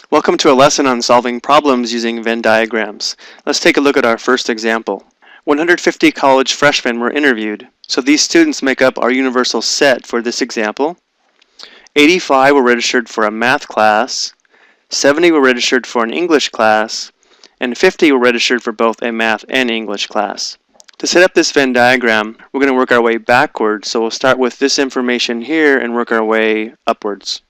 Welcome to a lesson on solving problems using Venn diagrams. Let's take a look at our first example. 150 college freshmen were interviewed, so these students make up our universal set for this example. 85 were registered for a math class, 70 were registered for an English class, and 50 were registered for both a math and English class. To set up this Venn diagram, we're going to work our way backwards, so we'll start with this information here and work our way upwards.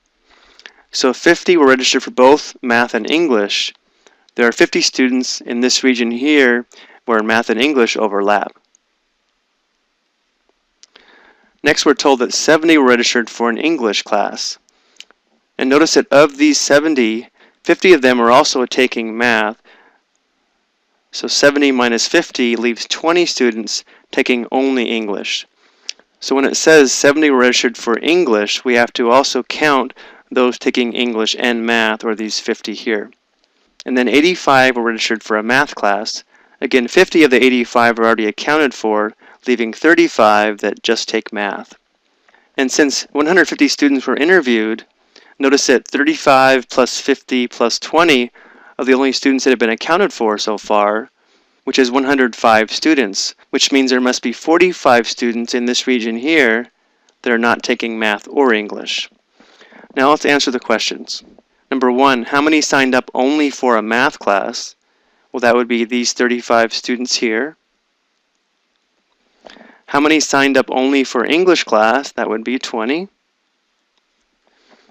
So 50 were registered for both math and English. There are 50 students in this region here where math and English overlap. Next, we're told that 70 were registered for an English class. And notice that of these 70, 50 of them are also taking math. So 70 minus 50 leaves 20 students taking only English. So when it says 70 were registered for English, we have to also count those taking English and math, or these 50 here. And then 85 were registered for a math class. Again, 50 of the 85 are already accounted for, leaving 35 that just take math. And since 150 students were interviewed, notice that 35 plus 50 plus 20 are the only students that have been accounted for so far, which is 105 students, which means there must be 45 students in this region here that are not taking math or English. Now let's answer the questions. Number 1, how many signed up only for a math class? Well, that would be these 35 students here. How many signed up only for English class? That would be 20.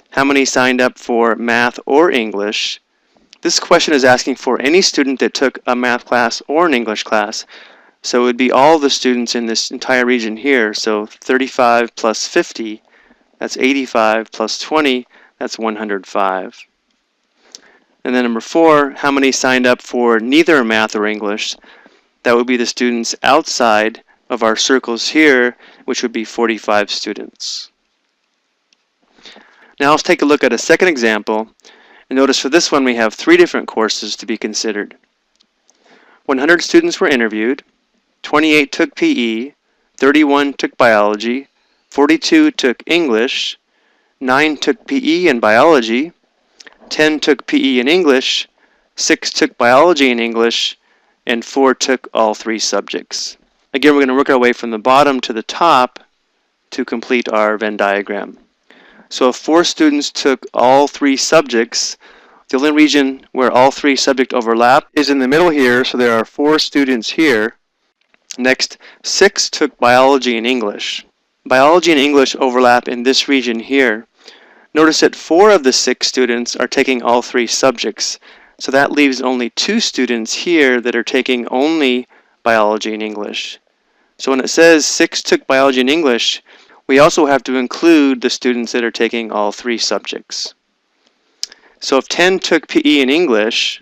How many signed up for math or English? This question is asking for any student that took a math class or an English class. So it would be all the students in this entire region here. So 35 plus 50, that's 85, plus 20, that's 105. And then number 4, how many signed up for neither math or English? That would be the students outside of our circles here, which would be 45 students. Now let's take a look at a second example. And notice for this one we have 3 different courses to be considered. 100 students were interviewed, 28 took PE, 31 took biology, 42 took English, 9 took PE and biology, 10 took PE and English, 6 took biology and English, and 4 took all 3 subjects. Again, we're going to work our way from the bottom to the top to complete our Venn diagram. So if 4 students took all 3 subjects, the only region where all 3 subjects overlap is in the middle here, so there are 4 students here. Next, 6 took biology and English. Biology and English overlap in this region here. Notice that 4 of the 6 students are taking all 3 subjects, so that leaves only 2 students here that are taking only biology and English. So when it says 6 took biology and English, we also have to include the students that are taking all 3 subjects. So if 10 took PE and English,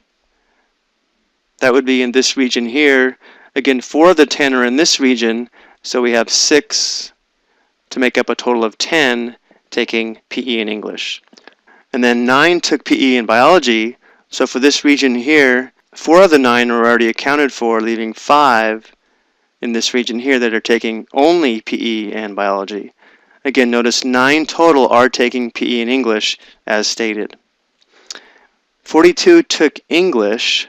that would be in this region here. Again, 4 of the 10 are in this region, so we have 6 to make up a total of 10 taking PE and English. And then 9 took PE and biology, so for this region here, 4 of the 9 are already accounted for, leaving 5 in this region here that are taking only PE and biology. Again, notice 9 total are taking PE and English as stated. 42 took English,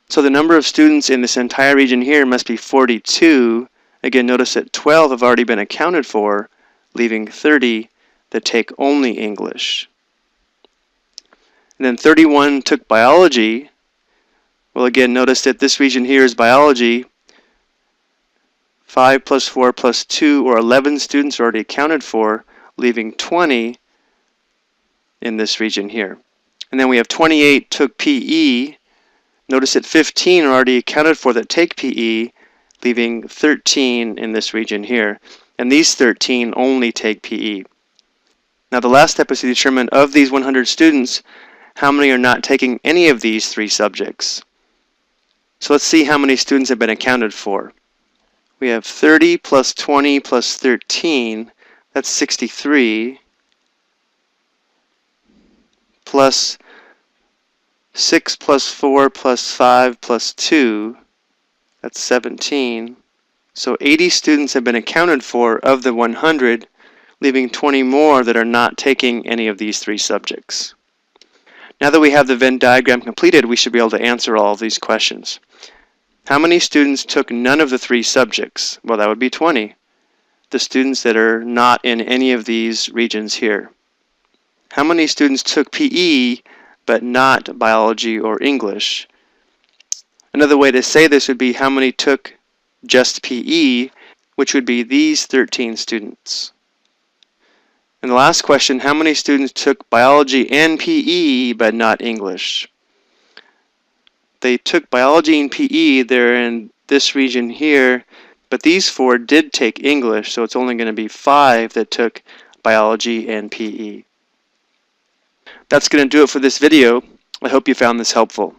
so the number of students in this entire region here must be 42. Again, notice that 12 have already been accounted for, leaving 30 that take only English. And then 31 took biology. Well, again, notice that this region here is biology. 5 plus 4 plus 2, or 11 students are already accounted for, leaving 20 in this region here. And then we have 28 took PE. Notice that 15 are already accounted for that take PE, leaving 13 in this region here. And these 13 only take PE. Now the last step is to determine of these 100 students, how many are not taking any of these 3 subjects. So let's see how many students have been accounted for. We have 30 plus 20 plus 13, that's 63, plus 6 plus 4 plus 5 plus 2, that's 17. So 80 students have been accounted for of the 100, leaving 20 more that are not taking any of these 3 subjects. Now that we have the Venn diagram completed, we should be able to answer all of these questions. How many students took none of the 3 subjects? Well, that would be 20. The students that are not in any of these regions here. How many students took PE but not biology or English? Another way to say this would be how many took just PE, which would be these 13 students. And the last question, how many students took biology and PE but not English? They took biology and PE, they're in this region here, but these 4 did take English, so it's only going to be 5 that took biology and PE. That's going to do it for this video. I hope you found this helpful.